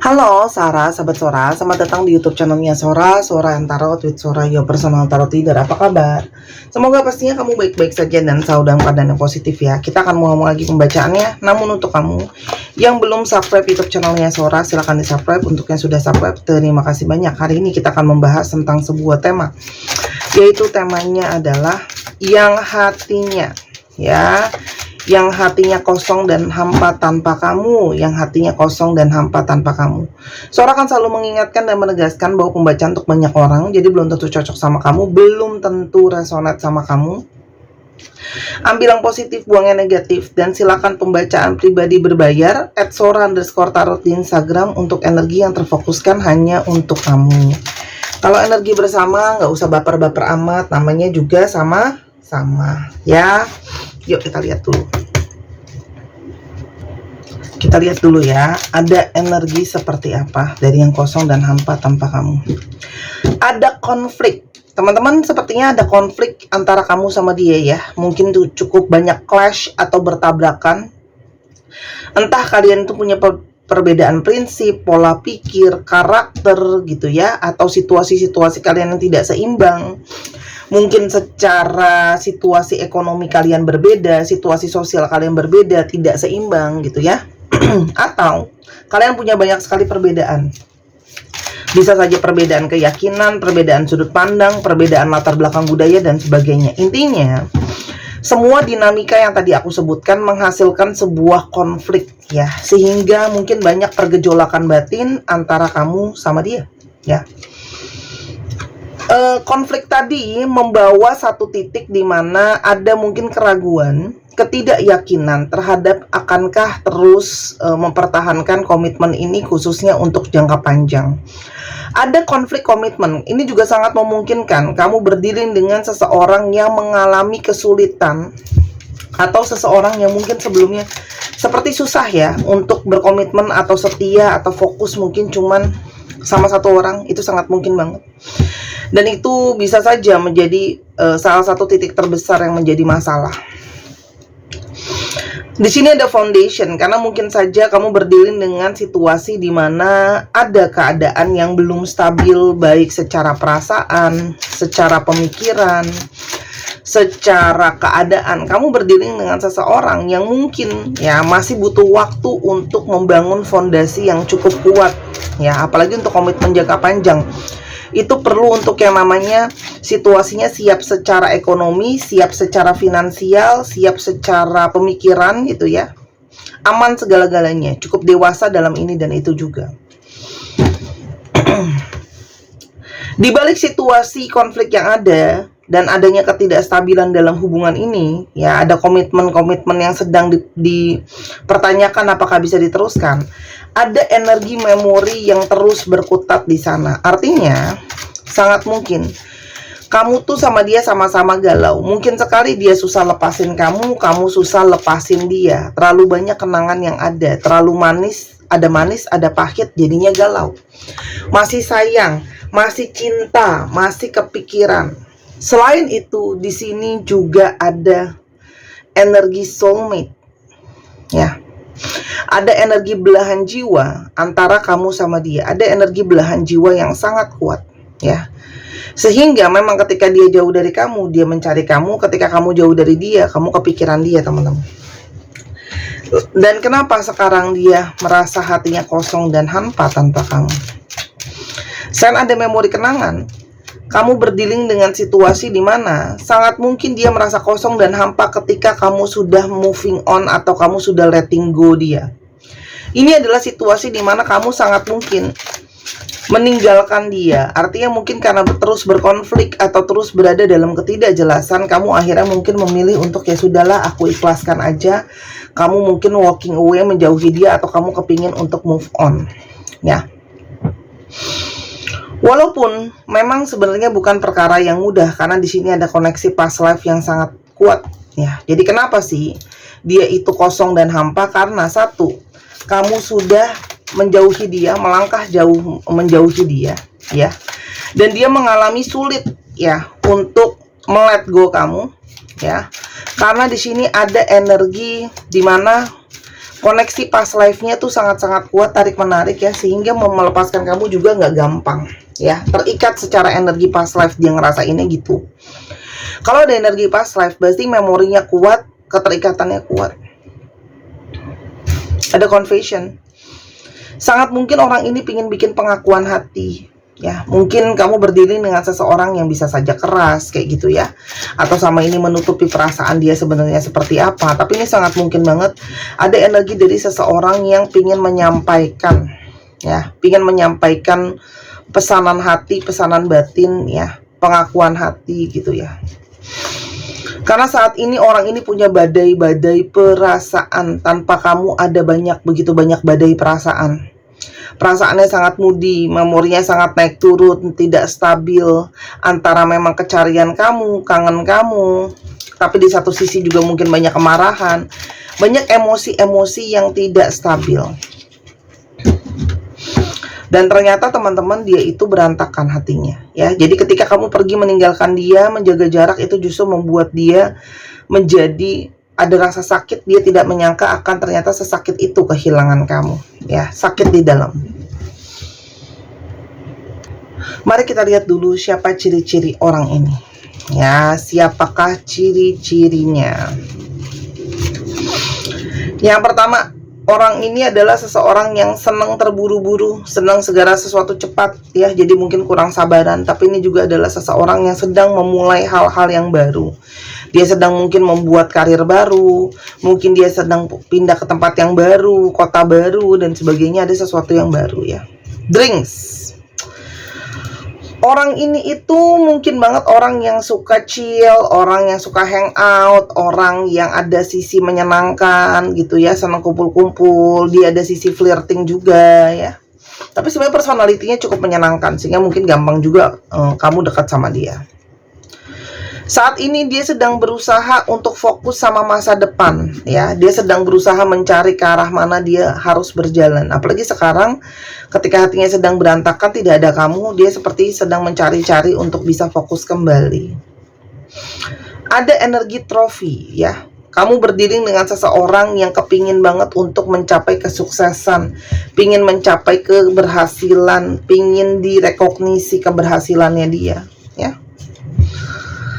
Halo Sarah, sahabat Sora, selamat datang di YouTube channelnya Sora, Sora yang Tarot with Sora, your personal tarot reader. Apa kabar? Semoga pastinya kamu baik-baik saja dan selalu dalam keadaan yang positif ya. Kita akan mulai lagi pembacaannya. Namun untuk kamu yang belum subscribe YouTube channelnya Sora, silahkan di subscribe. Untuk yang sudah subscribe, terima kasih banyak. Hari ini kita akan membahas tentang sebuah tema, yaitu temanya adalah yang hatinya, ya. Yang hatinya kosong dan hampa tanpa kamu, yang hatinya kosong dan hampa tanpa kamu. Sora akan selalu mengingatkan dan menegaskan bahwa pembacaan untuk banyak orang, jadi belum tentu cocok sama kamu, belum tentu resonate sama kamu. Ambil yang positif, buang yang negatif, dan silakan pembacaan pribadi berbayar @sora_tarot di Instagram untuk energi yang terfokuskan hanya untuk kamu. Kalau energi bersama, nggak usah baper-baper amat, namanya juga sama-sama ya. Yuk kita lihat dulu. Kita lihat dulu ya, ada energi seperti apa dari yang kosong dan hampa tanpa kamu. Ada konflik. Teman-teman, sepertinya ada konflik antara kamu sama dia ya. Mungkin tuh cukup banyak clash atau bertabrakan. Entah kalian tuh punya perbedaan prinsip, pola pikir, karakter gitu ya, atau situasi-situasi kalian yang tidak seimbang. Mungkin secara situasi ekonomi kalian berbeda, situasi sosial kalian berbeda, tidak seimbang gitu ya. Atau kalian punya banyak sekali perbedaan. Bisa saja perbedaan keyakinan, perbedaan sudut pandang, perbedaan latar belakang budaya dan sebagainya. Intinya, semua dinamika yang tadi aku sebutkan menghasilkan sebuah konflik ya, sehingga mungkin banyak pergejolakan batin antara kamu sama dia ya. Konflik tadi membawa satu titik di mana ada mungkin keraguan, ketidakyakinan terhadap akankah terus mempertahankan komitmen ini khususnya untuk jangka panjang. Ada konflik komitmen, ini juga sangat memungkinkan kamu berdiri dengan seseorang yang mengalami kesulitan atau seseorang yang mungkin sebelumnya seperti susah ya untuk berkomitmen atau setia atau fokus, mungkin cuman sama satu orang, itu sangat mungkin banget. Dan itu bisa saja menjadi salah satu titik terbesar yang menjadi masalah. Di sini ada foundation, karena mungkin saja kamu berdiri dengan situasi di mana ada keadaan yang belum stabil, baik secara perasaan, secara pemikiran, secara keadaan. Kamu berdiri dengan seseorang yang mungkin ya masih butuh waktu untuk membangun fondasi yang cukup kuat ya, apalagi untuk komitmen jangka panjang. Itu perlu untuk yang namanya situasinya siap secara ekonomi, siap secara finansial, siap secara pemikiran gitu ya. Aman segala-galanya, cukup dewasa dalam ini dan itu juga. Di balik situasi konflik yang ada dan adanya ketidakstabilan dalam hubungan ini, ya ada komitmen-komitmen yang sedang dipertanyakan apakah bisa diteruskan. Ada energi memori yang terus berkutat di sana. Artinya, sangat mungkin kamu tuh sama dia sama-sama galau. Mungkin sekali dia susah lepasin kamu susah lepasin dia. Terlalu banyak kenangan yang ada, terlalu manis, ada pahit, jadinya galau. Masih sayang, masih cinta, masih kepikiran. Selain itu, di sini juga ada energi soulmate. Ya. Ada energi belahan jiwa antara kamu sama dia. Ada energi belahan jiwa yang sangat kuat, ya. Sehingga memang ketika dia jauh dari kamu, dia mencari kamu. Ketika kamu jauh dari dia, kamu kepikiran dia, teman-teman. Dan kenapa sekarang dia merasa hatinya kosong dan hampa tanpa kamu? Selain ada memori kenangan, kamu berdealing dengan situasi di mana sangat mungkin dia merasa kosong dan hampa ketika kamu sudah moving on atau kamu sudah letting go dia. Ini adalah situasi di mana kamu sangat mungkin meninggalkan dia. Artinya mungkin karena terus berkonflik atau terus berada dalam ketidakjelasan, kamu akhirnya mungkin memilih untuk ya sudahlah, aku ikhlaskan aja. Kamu mungkin walking away, menjauhi dia, atau kamu kepingin untuk move on, ya. Walaupun memang sebenarnya bukan perkara yang mudah, karena di sini ada koneksi past life yang sangat kuat ya. Jadi kenapa sih dia itu kosong dan hampa? Karena satu, kamu sudah menjauhi dia, melangkah jauh menjauhi dia ya. Dan dia mengalami sulit ya untuk melet go kamu ya. Karena di sini ada energi di mana Koneksi past life-nya tuh sangat-sangat kuat, tarik menarik ya, sehingga melepaskan kamu juga nggak gampang ya. Terikat secara energi past life, dia ngerasainnya gitu. Kalau ada energi past life, berarti memorinya kuat, keterikatannya kuat. Ada confession. Sangat mungkin orang ini pingin bikin pengakuan hati ya. Mungkin kamu berdiri dengan seseorang yang bisa saja keras kayak gitu ya, atau sama ini menutupi perasaan dia sebenarnya seperti apa. Tapi ini sangat mungkin banget ada energi dari seseorang yang pingin menyampaikan ya, pingin menyampaikan pesanan hati, pesanan batin ya, pengakuan hati gitu ya. Karena saat ini orang ini punya badai-badai perasaan. Tanpa kamu ada begitu banyak badai perasaan. Perasaannya sangat moody, memorinya sangat naik turun, tidak stabil. Antara memang kecarian kamu, kangen kamu, tapi di satu sisi juga mungkin banyak kemarahan, banyak emosi-emosi yang tidak stabil. Dan ternyata teman-teman, dia itu berantakan hatinya ya. Jadi ketika kamu pergi meninggalkan dia, menjaga jarak, itu justru membuat dia menjadi ada rasa sakit. Dia tidak menyangka akan ternyata sesakit itu kehilangan kamu ya, sakit di dalam. Mari kita lihat dulu siapa ciri-ciri orang ini ya, siapakah ciri-cirinya. Yang pertama, orang ini adalah seseorang yang senang terburu-buru, senang segala sesuatu cepat ya. Jadi mungkin kurang sabaran, tapi ini juga adalah seseorang yang sedang memulai hal-hal yang baru. Dia sedang mungkin membuat karir baru, mungkin dia sedang pindah ke tempat yang baru, kota baru dan sebagainya, ada sesuatu yang baru ya. Drinks. Orang ini itu mungkin banget orang yang suka chill, orang yang suka hangout, orang yang ada sisi menyenangkan gitu ya, senang kumpul-kumpul. Dia ada sisi flirting juga ya. Tapi sebenarnya personalitinya cukup menyenangkan, sehingga mungkin gampang juga kamu dekat sama dia. Saat ini dia sedang berusaha untuk fokus sama masa depan ya. Dia sedang berusaha mencari ke arah mana dia harus berjalan. Apalagi sekarang ketika hatinya sedang berantakan, tidak ada kamu, dia seperti sedang mencari-cari untuk bisa fokus kembali. Ada energi trofi ya. Kamu berdiri dengan seseorang yang kepingin banget untuk mencapai kesuksesan, pingin mencapai keberhasilan, pingin direkognisi keberhasilannya dia ya.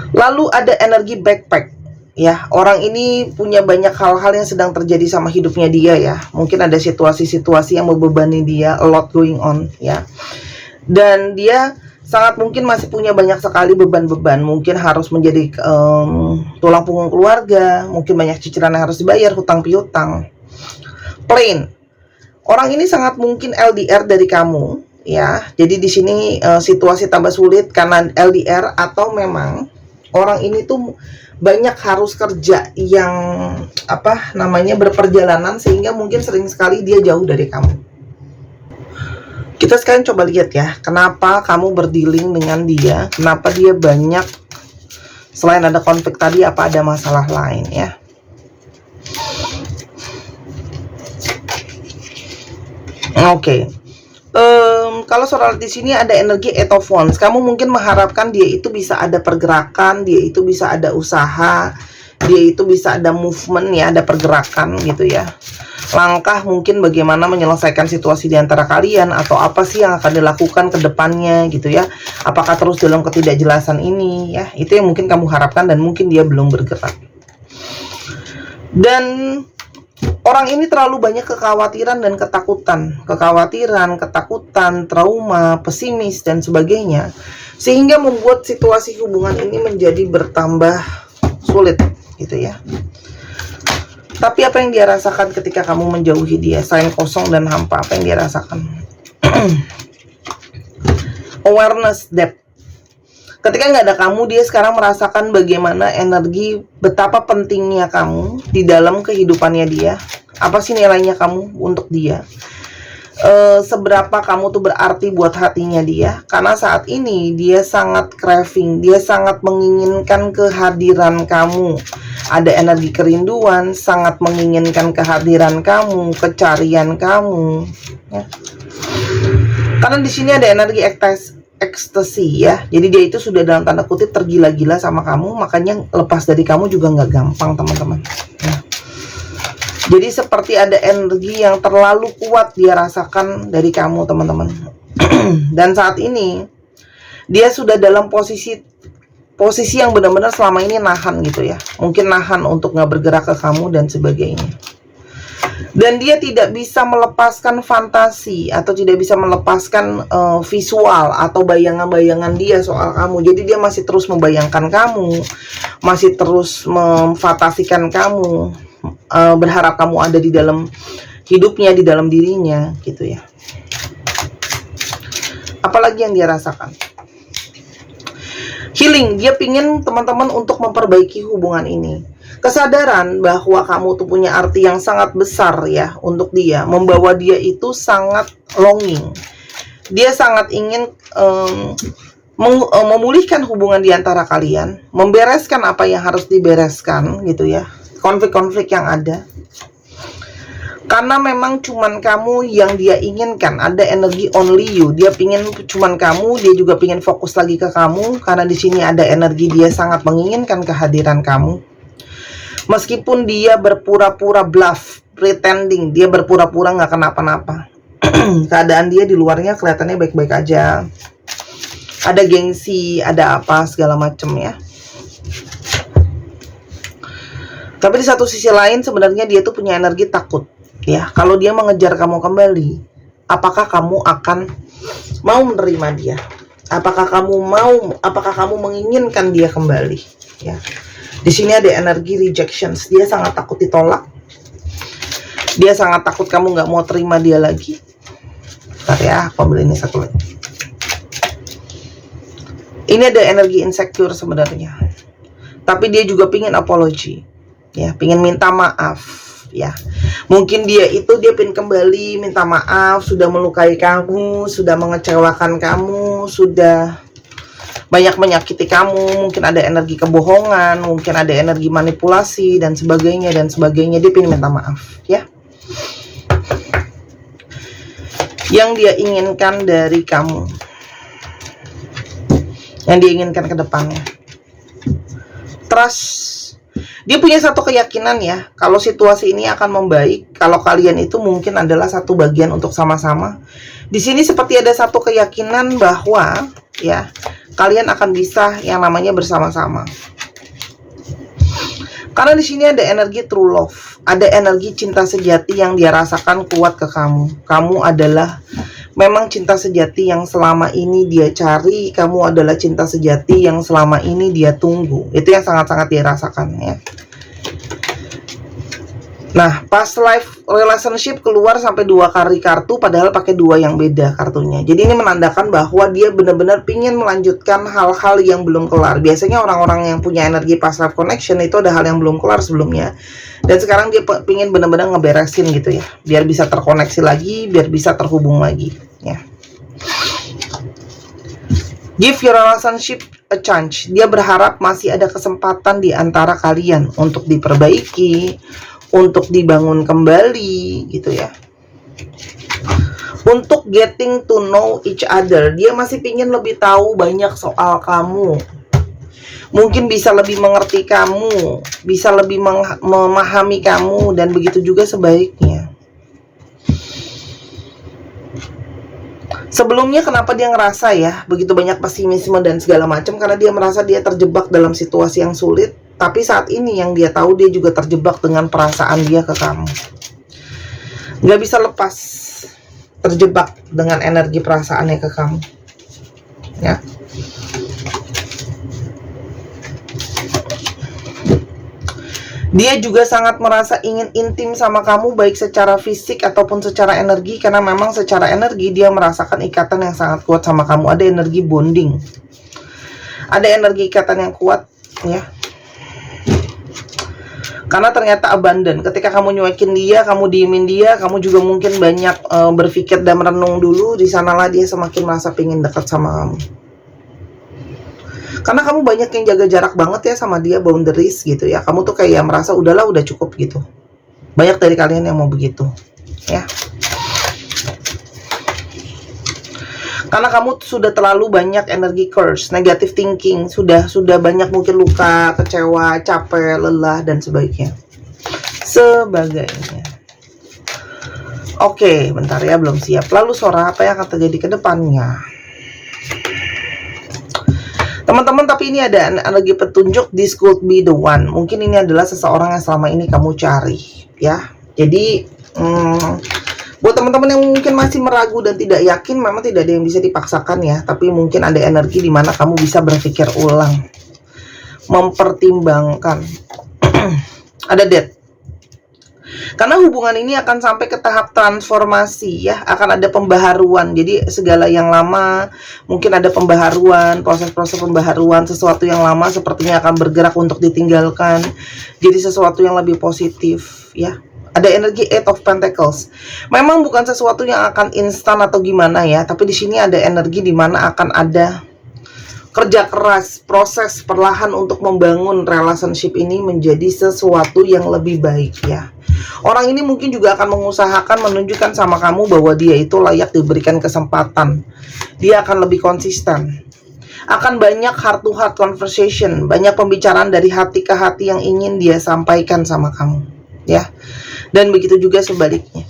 Lalu ada energi backpack ya. Orang ini punya banyak hal-hal yang sedang terjadi sama hidupnya dia ya. Mungkin ada situasi-situasi yang membebani dia, a lot going on ya. Dan dia sangat mungkin masih punya banyak sekali beban-beban. Mungkin harus menjadi tulang punggung keluarga, mungkin banyak cicilan yang harus dibayar, hutang piutang. Plain. Orang ini sangat mungkin LDR dari kamu ya. Jadi di sini situasi tambah sulit karena LDR, atau memang orang ini tuh banyak harus kerja yang berperjalanan, sehingga mungkin sering sekali dia jauh dari kamu. Kita sekarang coba lihat ya, kenapa kamu berdealing dengan dia, kenapa dia banyak, selain ada konflik tadi, apa ada masalah lain ya. Oke. Kalau soal di sini ada energi Eight of Wands. Kamu mungkin mengharapkan dia itu bisa ada pergerakan, dia itu bisa ada usaha, dia itu bisa ada movement ya, ada pergerakan gitu ya. Langkah mungkin bagaimana menyelesaikan situasi di antara kalian, atau apa sih yang akan dilakukan ke depannya gitu ya. Apakah terus dalam ketidakjelasan ini ya. Itu yang mungkin kamu harapkan, dan mungkin dia belum bergerak. Dan orang ini terlalu banyak kekhawatiran dan ketakutan. Kekhawatiran, ketakutan, trauma, pesimis, dan sebagainya. Sehingga membuat situasi hubungan ini menjadi bertambah sulit gitu ya. Tapi apa yang dia rasakan ketika kamu menjauhi dia? Selain kosong dan hampa, apa yang dia rasakan? Awareness depth. Ketika nggak ada kamu, dia sekarang merasakan bagaimana energi, betapa pentingnya kamu di dalam kehidupannya dia. Apa sih nilainya kamu untuk dia? Seberapa kamu tuh berarti buat hatinya dia. Karena saat ini dia sangat craving, dia sangat menginginkan kehadiran kamu. Ada energi kerinduan, sangat menginginkan kehadiran kamu, kecarian kamu ya. Karena di sini ada energi ekstasi ya. Jadi dia itu sudah dalam tanda kutip tergila-gila sama kamu, makanya lepas dari kamu juga nggak gampang teman-teman ya. Jadi seperti ada energi yang terlalu kuat dia rasakan dari kamu, teman-teman. Dan saat ini dia sudah dalam posisi yang benar-benar selama ini nahan gitu ya. Mungkin nahan untuk nggak bergerak ke kamu dan sebagainya. Dan dia tidak bisa melepaskan fantasi atau tidak bisa melepaskan visual atau bayangan-bayangan dia soal kamu. Jadi dia masih terus membayangkan kamu, masih terus memfantasikan kamu, berharap kamu ada di dalam hidupnya, di dalam dirinya gitu ya. Apalagi yang dia rasakan? Healing, dia pingin teman-teman untuk memperbaiki hubungan ini. Kesadaran bahwa kamu tuh punya arti yang sangat besar ya untuk dia, membawa dia itu sangat longing. Dia sangat ingin memulihkan hubungan di antara kalian, membereskan apa yang harus dibereskan gitu ya, konflik-konflik yang ada. Karena memang cuman kamu yang dia inginkan, ada energi only you. Dia pingin cuman kamu, dia juga pingin fokus lagi ke kamu. Karena di sini ada energi dia sangat menginginkan kehadiran kamu. Meskipun dia berpura-pura bluff, pretending, dia berpura-pura nggak kenapa-napa. Keadaan dia di luarnya kelihatannya baik-baik aja. Ada gengsi, ada apa segala macem ya. Tapi di satu sisi lain sebenarnya dia tuh punya energi takut. Ya, kalau dia mengejar kamu kembali, apakah kamu akan mau menerima dia? Apakah kamu menginginkan dia kembali? Ya. Di sini ada energi rejections. Dia sangat takut ditolak. Dia sangat takut kamu nggak mau terima dia lagi. Bentar ya, aku ambil ini satu lagi. Ini ada energi insecure sebenarnya. Tapi dia juga pingin apology. Ya, pingin minta maaf. Ya, mungkin dia pengen kembali, minta maaf, sudah melukai kamu, sudah mengecewakan kamu, sudah banyak menyakiti kamu, mungkin ada energi kebohongan, mungkin ada energi manipulasi dan sebagainya. Dia pengen minta maaf ya. Yang dia inginkan dari kamu, yang dia inginkan ke depannya, trust. Dia punya satu keyakinan ya, kalau situasi ini akan membaik, kalau kalian itu mungkin adalah satu bagian untuk sama-sama. Di sini seperti ada satu keyakinan bahwa ya, kalian akan bisa yang namanya bersama-sama. Karena di sini ada energi true love, ada energi cinta sejati yang dia rasakan kuat ke kamu. Kamu adalah memang cinta sejati yang selama ini dia cari, kamu adalah cinta sejati yang selama ini dia tunggu. Itu yang sangat-sangat dia rasakan ya. Nah, past life relationship keluar sampai 2 kali kartu, padahal pakai 2 yang beda kartunya. Jadi ini menandakan bahwa dia benar-benar pingin melanjutkan hal-hal yang belum kelar. Biasanya orang-orang yang punya energi past life connection itu ada hal yang belum kelar sebelumnya. Dan sekarang dia pingin benar-benar ngeberesin gitu ya, biar bisa terkoneksi lagi, biar bisa terhubung lagi ya. Give your relationship a chance. Dia berharap masih ada kesempatan di antara kalian untuk diperbaiki, untuk dibangun kembali gitu ya. Untuk getting to know each other. Dia masih pingin lebih tahu banyak soal kamu. Mungkin bisa lebih mengerti kamu, bisa lebih memahami kamu, dan begitu juga sebaliknya. Sebelumnya kenapa dia ngerasa ya begitu banyak pesimisme dan segala macam, karena dia merasa dia terjebak dalam situasi yang sulit. Tapi saat ini yang dia tahu, dia juga terjebak dengan perasaan dia ke kamu. Gak bisa lepas, terjebak dengan energi perasaannya ke kamu ya. Dia juga sangat merasa ingin intim sama kamu, baik secara fisik ataupun secara energi. Karena memang secara energi dia merasakan ikatan yang sangat kuat sama kamu. Ada energi bonding, ada energi ikatan yang kuat ya. Karena ternyata abandon, ketika kamu nyuekin dia, kamu diemin dia, kamu juga mungkin banyak berpikir dan merenung dulu. Di sanalah dia semakin merasa pengen dekat sama kamu. Karena kamu banyak yang jaga jarak banget ya sama dia, boundaries gitu ya. Kamu tuh kayak merasa udahlah, udah cukup gitu. Banyak dari kalian yang mau begitu ya. Karena kamu sudah terlalu banyak energi curse, negative thinking, sudah banyak mungkin luka, kecewa, capek, lelah dan sebagainya. sebagainya. Oke, bentar ya, belum siap. Lalu Sora, apa yang akan terjadi ke depannya? Teman-teman, tapi ini ada energi petunjuk, this could be the one. Mungkin ini adalah seseorang yang selama ini kamu cari, ya. Jadi, buat teman-teman yang mungkin masih meragu dan tidak yakin, memang tidak ada yang bisa dipaksakan ya. Tapi mungkin ada energi di mana kamu bisa berpikir ulang, mempertimbangkan. Ada death. Karena hubungan ini akan sampai ke tahap transformasi ya, akan ada pembaharuan. Jadi segala yang lama mungkin ada pembaharuan, proses-proses pembaharuan. Sesuatu yang lama sepertinya akan bergerak untuk ditinggalkan, jadi sesuatu yang lebih positif ya. Ada energi Eight of Pentacles. Memang bukan sesuatu yang akan instan atau gimana ya, tapi di sini ada energi di mana akan ada kerja keras, proses perlahan untuk membangun relationship ini menjadi sesuatu yang lebih baik ya. Orang ini mungkin juga akan mengusahakan menunjukkan sama kamu bahwa dia itu layak diberikan kesempatan. Dia akan lebih konsisten. Akan banyak heart to heart conversation, banyak pembicaraan dari hati ke hati yang ingin dia sampaikan sama kamu ya. Dan begitu juga sebaliknya.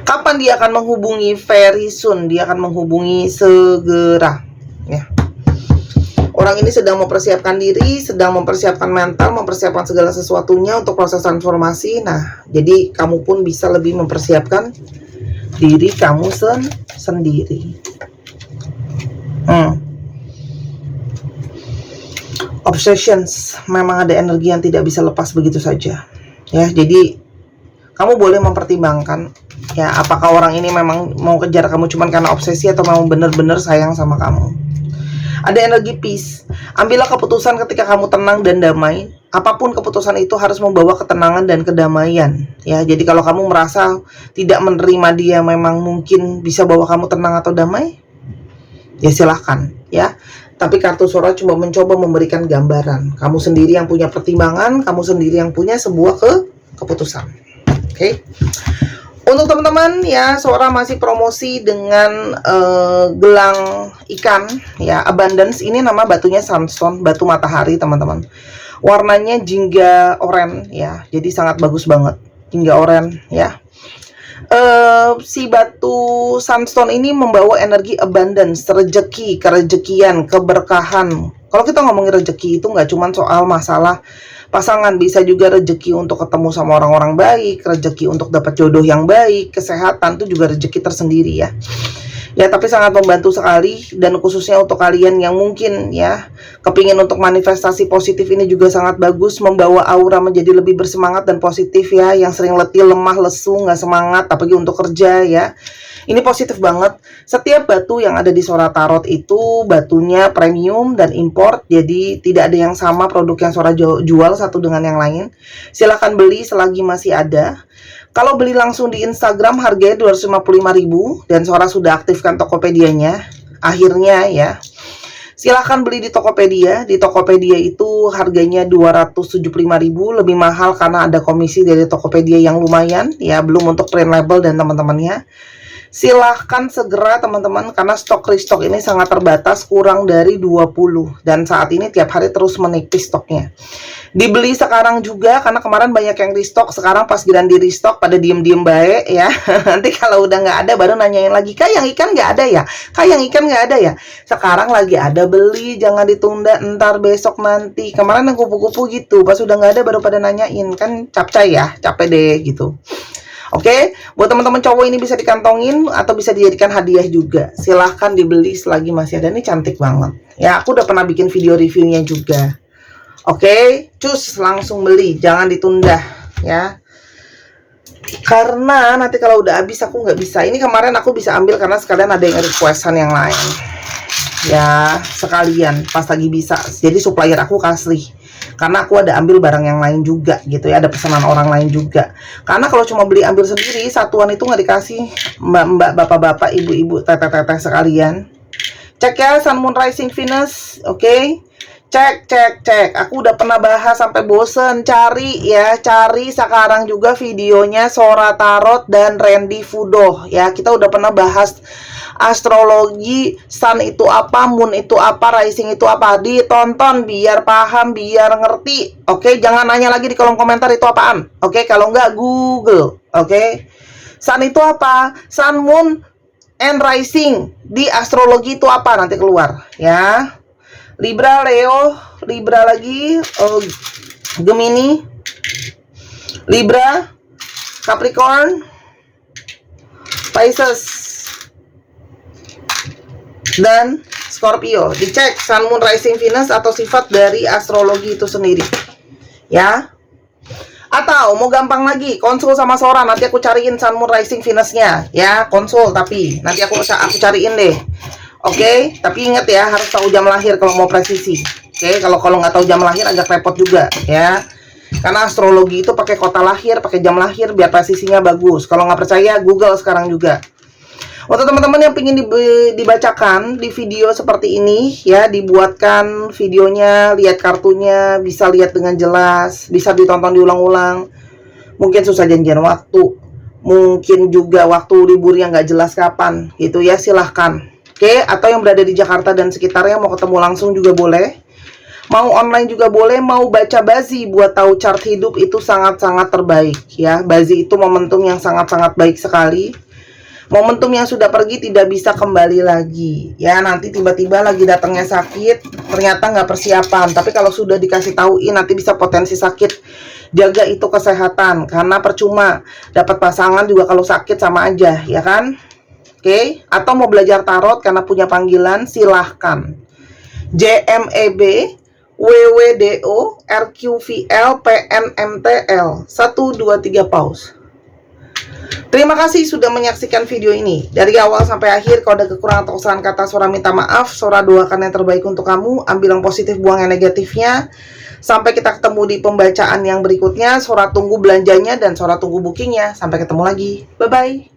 Kapan dia akan menghubungi? Very soon. Dia akan menghubungi segera ya. Orang ini sedang mempersiapkan diri, sedang mempersiapkan mental, mempersiapkan segala sesuatunya untuk proses transformasi. Nah, jadi kamu pun bisa lebih mempersiapkan diri kamu sendiri. Obsessions, memang ada energi yang tidak bisa lepas begitu saja. Ya, jadi kamu boleh mempertimbangkan ya, apakah orang ini memang mau kejar kamu cuman karena obsesi atau memang benar-benar sayang sama kamu. Ada energi peace. Ambillah keputusan ketika kamu tenang dan damai. Apapun keputusan itu harus membawa ketenangan dan kedamaian ya. Jadi kalau kamu merasa tidak menerima dia, memang mungkin bisa bawa kamu tenang atau damai, ya silahkan ya. Tapi kartu Sora cuma mencoba memberikan gambaran. Kamu sendiri yang punya pertimbangan, kamu sendiri yang punya sebuah keputusan. Oke. Untuk teman-teman ya, Sora masih promosi dengan gelang ikan ya, abundance. Ini nama batunya sunstone, batu matahari teman-teman. Warnanya jingga oranye ya, jadi sangat bagus banget, jingga oranye ya. Si batu sunstone ini membawa energi abundance, rezeki, kerejekian, keberkahan. Kalau kita ngomongin rezeki itu nggak cuma soal masalah pasangan, bisa juga rezeki untuk ketemu sama orang-orang baik, rezeki untuk dapat jodoh yang baik, kesehatan itu juga rezeki tersendiri ya. Ya, tapi sangat membantu sekali, dan khususnya untuk kalian yang mungkin ya kepingin untuk manifestasi positif, ini juga sangat bagus, membawa aura menjadi lebih bersemangat dan positif ya. Yang sering letih, lemah, lesu, nggak semangat, apalagi untuk kerja ya. Ini positif banget. Setiap batu yang ada di Sora Tarot itu batunya premium dan import, jadi tidak ada yang sama produk yang Sora jual satu dengan yang lain. Silahkan beli selagi masih ada. Kalau beli langsung di Instagram harganya 255.000 dan Sora sudah aktifkan Tokopedia-nya. Akhirnya ya. Silahkan beli di Tokopedia. Di Tokopedia itu harganya 275.000, lebih mahal karena ada komisi dari Tokopedia yang lumayan ya, belum untuk print label dan teman-temannya. Silahkan segera teman-teman, karena stok restock ini sangat terbatas, kurang dari 20, dan saat ini tiap hari terus menipis stoknya. Dibeli sekarang juga, karena kemarin banyak yang restock, sekarang pas giran di restock pada diem-diem baik ya. Nanti kalau udah nggak ada baru nanyain lagi, Kak yang ikan nggak ada ya? Kak yang ikan nggak ada ya? Sekarang lagi ada, beli, jangan ditunda, ntar besok nanti. Kemarin yang kupu-kupu gitu, pas udah nggak ada baru pada nanyain, kan capcay ya, capek deh gitu. Oke, buat teman-teman cowok ini bisa dikantongin atau bisa dijadikan hadiah juga. Silahkan dibeli selagi masih ada. Ini cantik banget. Ya, aku udah pernah bikin video reviewnya juga. Oke, cus langsung beli, jangan ditunda ya. Karena nanti kalau udah habis aku nggak bisa. Ini kemarin aku bisa ambil karena sekalian ada yang requestan yang lain. Ya, sekalian pas lagi bisa. Jadi supplier aku kasih. Karena aku ada ambil barang yang lain juga gitu ya, ada pesanan orang lain juga. Karena kalau cuma beli ambil sendiri, satuan itu nggak dikasih mbak-mbak, bapak-bapak, ibu-ibu, teteh-teteh sekalian. Cek ya Sun Moon Rising Venus, oke? Cek. Aku udah pernah bahas sampai bosen, cari sekarang juga videonya Sora Tarot dan Randy Fudo ya. Kita udah pernah bahas astrologi, sun itu apa, moon itu apa, rising itu apa. Ditonton biar paham, biar ngerti. Oke, jangan nanya lagi di kolom komentar itu apaan. Oke, kalau enggak Google. Oke. Sun itu apa? Sun, moon, and rising. Di astrologi itu apa? Nanti keluar ya. Libra, Leo, Libra lagi, Gemini, Libra, Capricorn, Pisces, dan Scorpio. Dicek Sun, Moon, Rising, Venus atau sifat dari astrologi itu sendiri ya. Atau mau gampang lagi, konsul sama Sora, nanti aku cariin Sun, Moon, Rising, Venusnya ya. Konsul, tapi nanti aku cariin deh. Oke, tapi ingat ya, harus tahu jam lahir kalau mau presisi. Oke, kalau nggak tahu jam lahir agak repot juga ya. Karena astrologi itu pakai kota lahir, pakai jam lahir biar presisinya bagus. Kalau nggak percaya, Google sekarang juga. Untuk teman-teman yang ingin dibacakan di video seperti ini ya, dibuatkan videonya, lihat kartunya, bisa lihat dengan jelas, bisa ditonton diulang-ulang. Mungkin susah janjian waktu, mungkin juga waktu liburnya nggak jelas kapan, gitu ya, silahkan. Oke, atau yang berada di Jakarta dan sekitarnya mau ketemu langsung juga boleh. Mau online juga boleh, mau baca Bazi buat tahu chart hidup itu sangat-sangat terbaik ya. Bazi itu momentum yang sangat-sangat baik sekali. Momentum yang sudah pergi tidak bisa kembali lagi ya. Nanti tiba-tiba lagi datangnya sakit, ternyata nggak persiapan. Tapi kalau sudah dikasih tauin nanti bisa potensi sakit. Jaga itu kesehatan, karena percuma dapat pasangan juga kalau sakit sama aja ya kan. Oke, atau mau belajar tarot karena punya panggilan, silahkan. JMEB WWDO RQVL PNMTL 123 paus. Terima kasih sudah menyaksikan video ini dari awal sampai akhir. Kalau ada kekurangan atau kesalahan kata, Sora minta maaf. Sora doakan yang terbaik untuk kamu. Ambil yang positif, buang yang negatifnya. Sampai kita ketemu di pembacaan yang berikutnya. Sora tunggu belanjanya dan Sora tunggu bookingnya. Sampai ketemu lagi. Bye-bye.